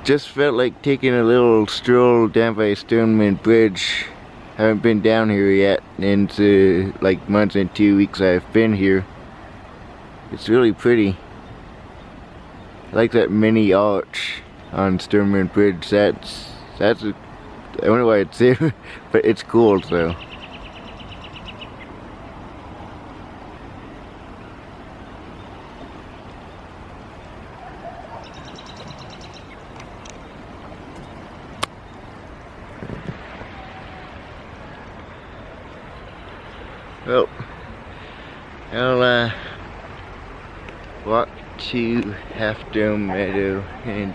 Just felt like taking a little stroll down by Stoneman Bridge. Haven't been down here yet into like months and 2 weeks I've been here. It's really pretty. I like that mini arch on Stoneman Bridge. That's I wonder why it's there, but it's cool though. Well, I'll walk to Half Dome Meadow and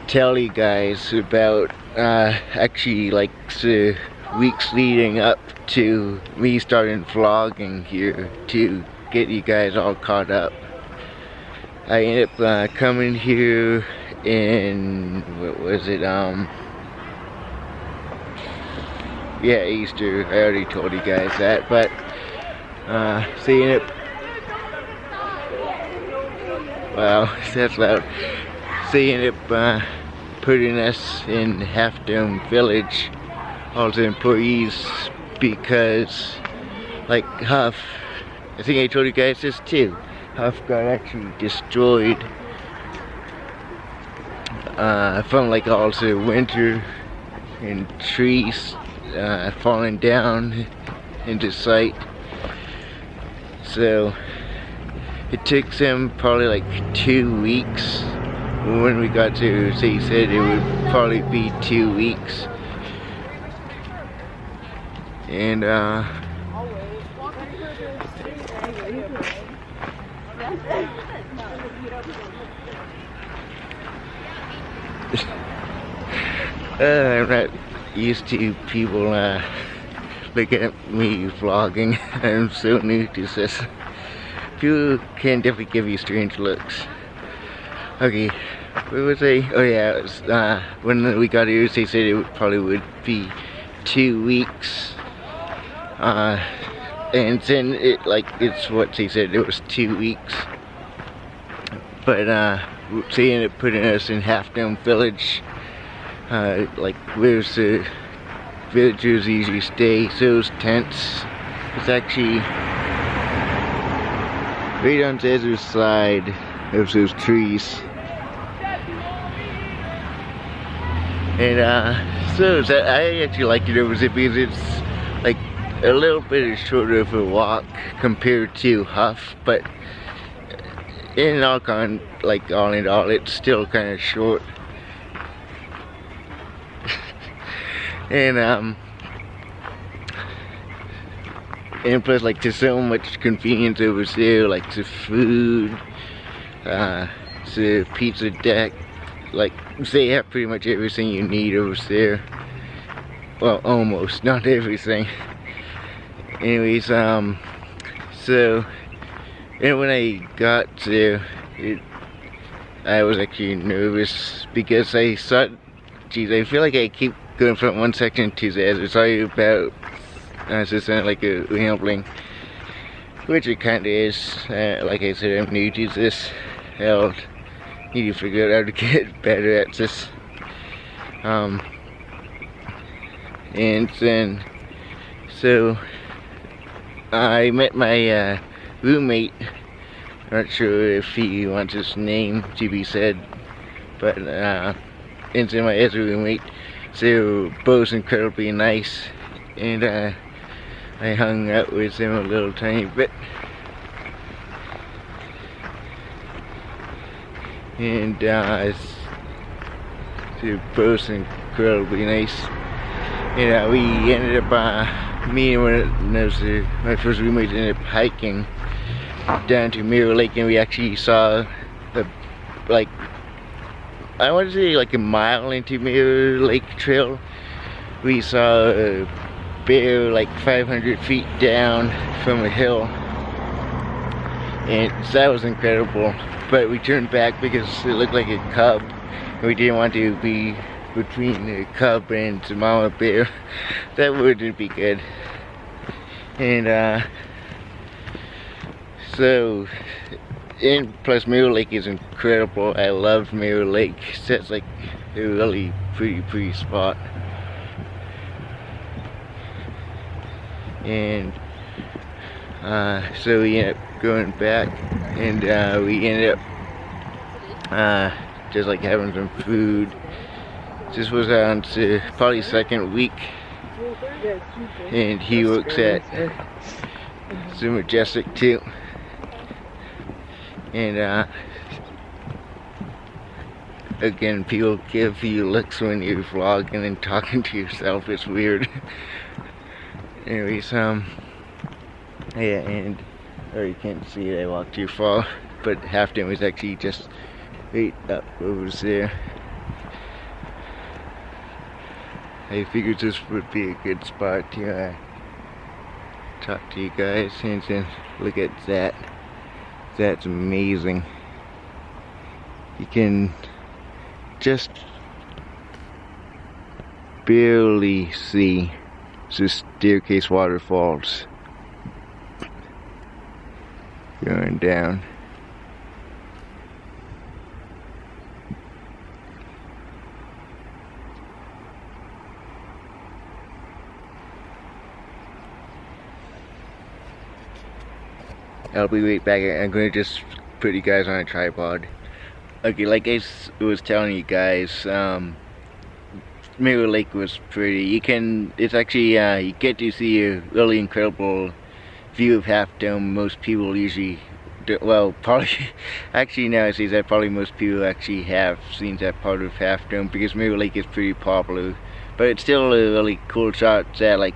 tell you guys about actually like the weeks leading up to me starting vlogging here to get you guys all caught up. I ended up coming here in, what was it, yeah, Easter. I already told you guys that, but seeing it, wow, that's loud. Seeing it putting us in Half Dome Village, all the employees, because like Huff, I think I told you guys this too, Huff got actually destroyed from like all the winter and trees falling down into sight. So it took them probably like 2 weeks. When we got to, so he said it would probably be 2 weeks. And I'm not used to people looking at me vlogging. I'm so new to this. People can definitely give you strange looks. Okay, what was I? Oh yeah, it was, when we got here, they said it probably would be 2 weeks. And then it, like, it's what they said, it was 2 weeks. But seeing it putting us in Half Dome Village, like where's the villagers usually stay, those tents. It's actually right on the other side of those trees. And so I actually like it over there because it's like a little bit shorter of a walk compared to Huff, but in all in all, it's still kind of short. And plus, like, there's so much convenience over there, like the food, the pizza deck, like they have pretty much everything you need over there. Well, almost, not everything. Anyways, so, and when I got there, I was actually nervous because I thought, geez, I feel like I keep going from one section to the other. Sorry about this sound like a rambling, which it kind of is. Like I said, I'm new to this. I'll need to figure out how to get better at this. And then, so I met my roommate. Not sure if he wants his name to be said, but and then my other roommate. They were both incredibly nice, and I hung out with them a little tiny bit. And they're both incredibly nice. And we ended up, me and my first roommate ended up hiking down to Mirror Lake, and we actually saw like, I want to say like a mile into Mirror Lake Trail. We saw a bear like 500 feet down from a hill, and that was incredible. But we turned back because it looked like a cub, and we didn't want to be between the cub and the mama bear. That wouldn't be good. And so and plus Mirror Lake is incredible. I love Mirror Lake. It's like a really pretty spot. And so we ended up going back, and we ended up just like having some food. This was on probably second week, and he works at the Majestic too. And again, people give you looks when you're vlogging and talking to yourself. It's weird. Anyways, yeah, and you can't see it, I walked too far, but Half Dome was actually just right up over there. I figured this would be a good spot to talk to you guys, and then look at that. That's amazing. You can just barely see the staircase waterfalls going down. I'll be right back. I'm gonna just put you guys on a tripod. Okay, like I was telling you guys, Mirror Lake was pretty. It's actually, you get to see a really incredible view of Half Dome. Most people usually, well, probably, actually nowadays, probably most people actually have seen that part of Half Dome, because Mirror Lake is pretty popular. But it's still a really cool shot that, like,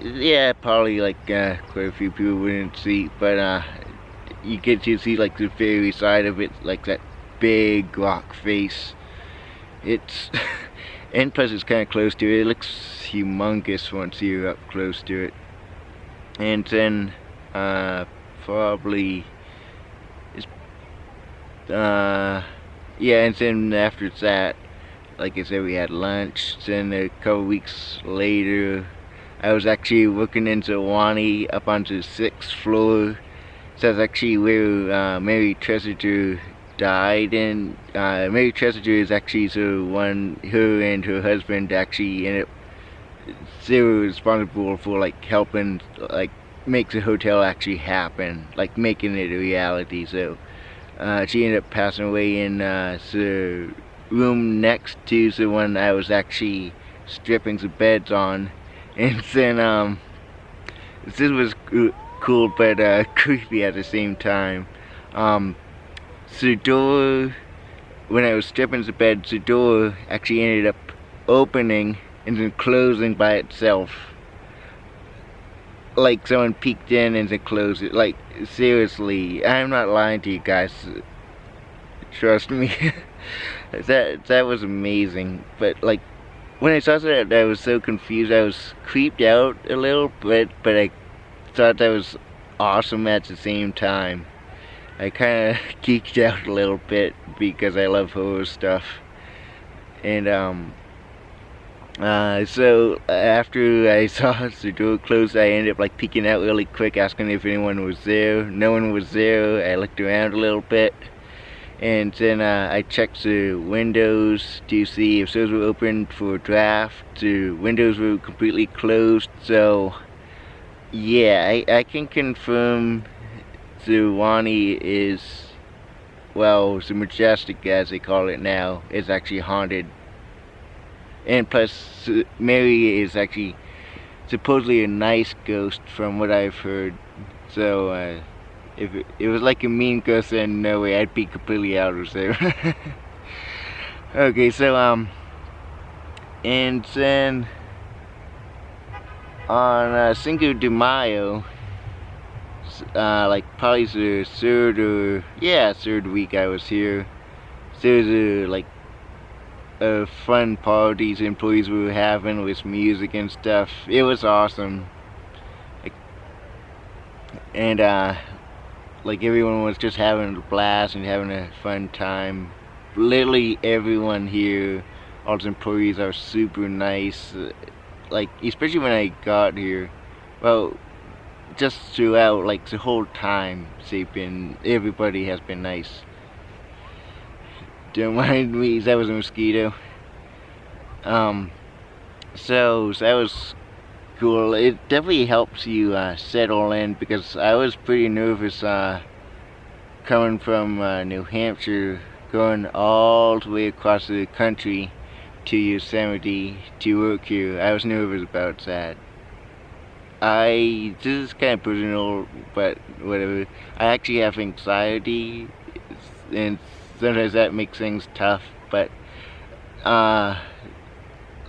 yeah, probably like quite a few people wouldn't see, but you get to see like the very side of it, like that big rock face. It's and plus it's kind of close to it. It looks humongous once you're up close to it. And then probably it's yeah, and then after that, like I said, we had lunch. Then a couple weeks later, I was actually working in Zowani up onto the 6th floor. So that's actually where Mary Tressinger died, and Mary Tressinger is actually the one, her and her husband actually ended up, they were responsible for like helping like make the hotel actually happen, like making it a reality. So she ended up passing away in the room next to the one I was actually stripping the beds on. And then this was cool but creepy at the same time. The door, when I was stripping the bed, the door actually ended up opening and then closing by itself. Like someone peeked in and then closed it. Like, seriously, I'm not lying to you guys. Trust me. that was amazing. But like, when I saw that, I was so confused. I was creeped out a little bit, but I thought that was awesome at the same time. I kind of geeked out a little bit because I love horror stuff. And so after I saw the door closed, I ended up like peeking out really quick, asking if anyone was there. No one was there. I looked around a little bit. And then I checked the windows to see if those were open for a draft. The windows were completely closed, so yeah, I can confirm Zowani is, well, the Majestic as they call it now, is actually haunted. And plus, Mary is actually supposedly a nice ghost from what I've heard. So if it was like a mean ghost, then no way, I'd be completely out of there. Okay, so and then on Cinco de Mayo, like probably the third week I was here, there was like fun parties employees were having with music and stuff. It was awesome. And like everyone was just having a blast and having a fun time. Literally everyone here, all the employees are super nice. Like, especially when I got here. Well, just throughout, like the whole time, everybody has been nice. Don't mind me, that was a mosquito. So that was cool. It definitely helps you settle in, because I was pretty nervous coming from New Hampshire, going all the way across the country to Yosemite to work here. I was nervous about that. This is kind of personal, but whatever. I actually have anxiety, and sometimes that makes things tough, but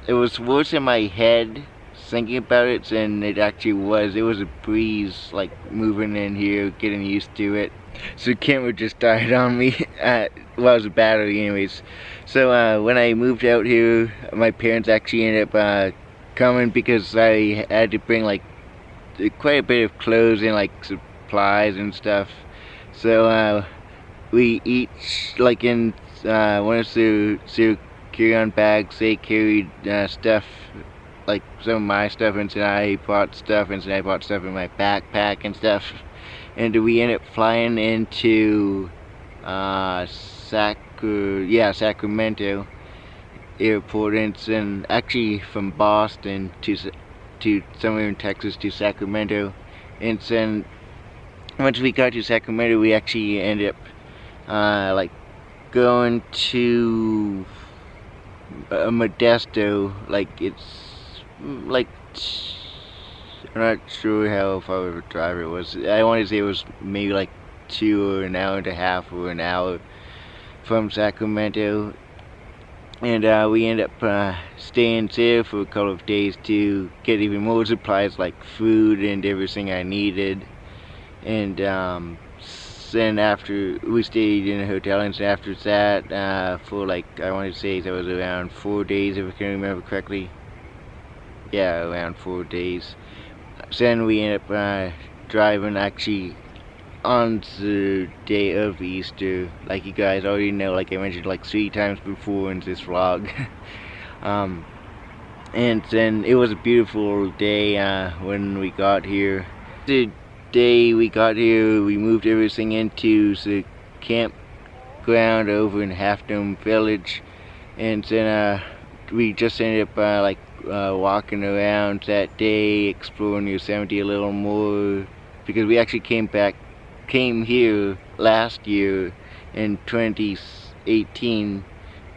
it was worse in my head thinking about it than it actually was. It was a breeze, like moving in here, getting used to it. So the camera just died on me. Well, it was a battery anyways. So when I moved out here, my parents actually ended up coming, because I had to bring like quite a bit of clothes and like supplies and stuff. So we each, like in one of the carry-on bags, they carried stuff, like some of my stuff, and then I brought stuff, and then I brought stuff in my backpack and stuff. And we ended up flying into Sacramento airport, and then actually from Boston to somewhere in Texas to Sacramento. And then once we got to Sacramento, we actually ended up like going to Modesto. Like it's like, I'm not sure how far of a drive it was. I want to say it was maybe like 2 or an hour and a half or an hour from Sacramento. And we ended up staying there for a couple of days to get even more supplies, like food and everything I needed. And then after, we stayed in a hotel, and after that, for like, I want to say that was around 4 days, if I can remember correctly. Yeah, around 4 days. Then we ended up driving actually on the day of Easter, like you guys already know, like I mentioned like 3 times before in this vlog. And then it was a beautiful day when we got here. The day we got here, we moved everything into the campground over in Half Dome Village, and then we just ended up like walking around that day, exploring Yosemite a little more, because we actually came here last year in 2018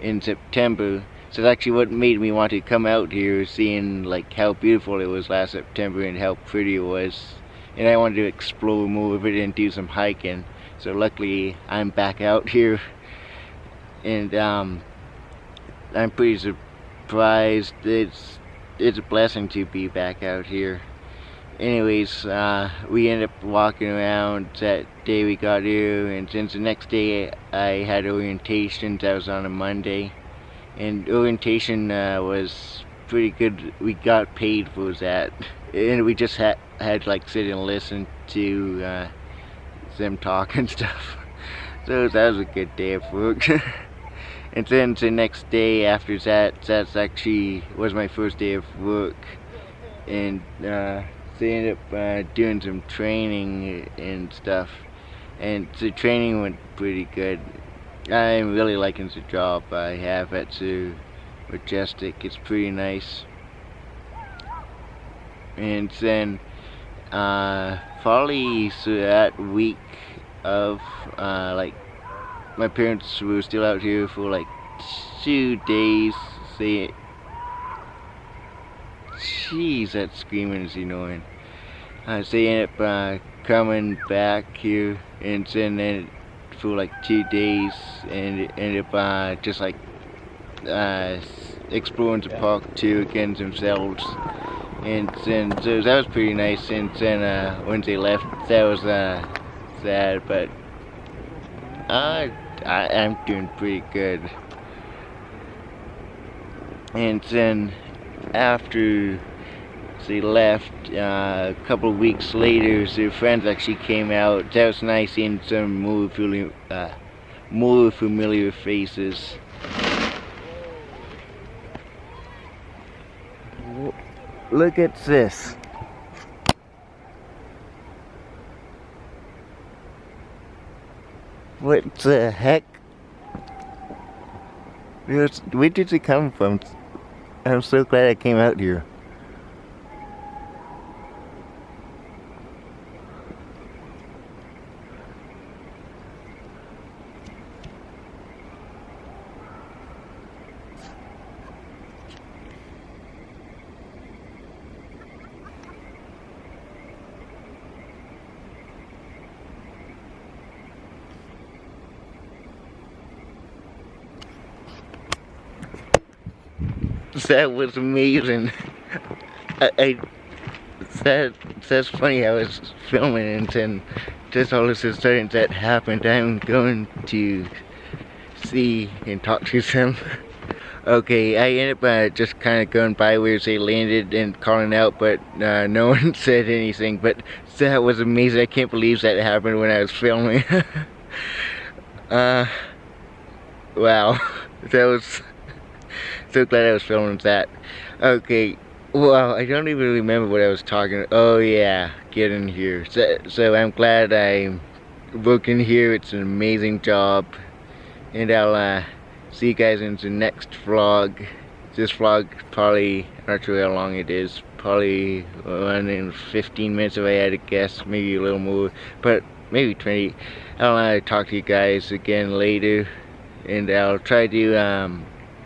in September. So that's actually what made me want to come out here, seeing like how beautiful it was last September and how pretty it was. And I wanted to explore more of it and do some hiking. So luckily I'm back out here, and I'm pretty surprised. It's a blessing to be back out here. Anyways, we ended up walking around that day we got here, and since the next day I had orientation. That was on a Monday, and orientation was pretty good. We got paid for that, and we just had to like sit and listen to them talk and stuff. So that was a good day of work. And then the next day after that, actually was my first day of work, and they ended up doing some training and stuff, and the training went pretty good. I'm really liking the job I have at the Majestic. It's pretty nice. And then probably so that week of like, my parents were still out here for like 2 days. Jeez, that screaming is annoying. They ended up coming back here, and then for like 2 days, and ended up just like exploring the park too again themselves. And then so that was pretty nice. And then when they left, that was sad, but I'm doing pretty good. And then after they left, a couple of weeks later, their friends actually came out. That was nice, seeing some more familiar faces. Look at this. What the heck? Where did it come from? I'm so glad I came out here. That was amazing. That's funny. I was filming and then just all of a sudden that happened. I'm going to see and talk to them. Okay, I ended up just kind of going by where they landed and calling out, but no one said anything. But that was amazing. I can't believe that happened when I was filming. Wow, that was so glad I was filming that. Okay, well, I don't even remember what I was talking. Oh yeah, get in here. So I'm glad I'm working here. It's an amazing job, and I'll see you guys in the next vlog. This vlog probably, I'm not sure how long it is, probably 15 minutes if I had to guess, maybe a little more, but maybe 20. I'll talk to you guys again later, and I'll try to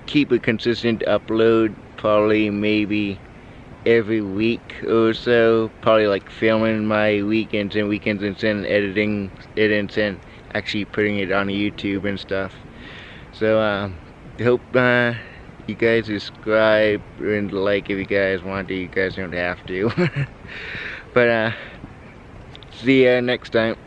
keep a consistent upload, probably maybe every week or so, probably like filming my weekends and then editing it and then actually putting it on YouTube and stuff. So I hope you guys subscribe and like if you guys want to. You guys don't have to. But see ya next time.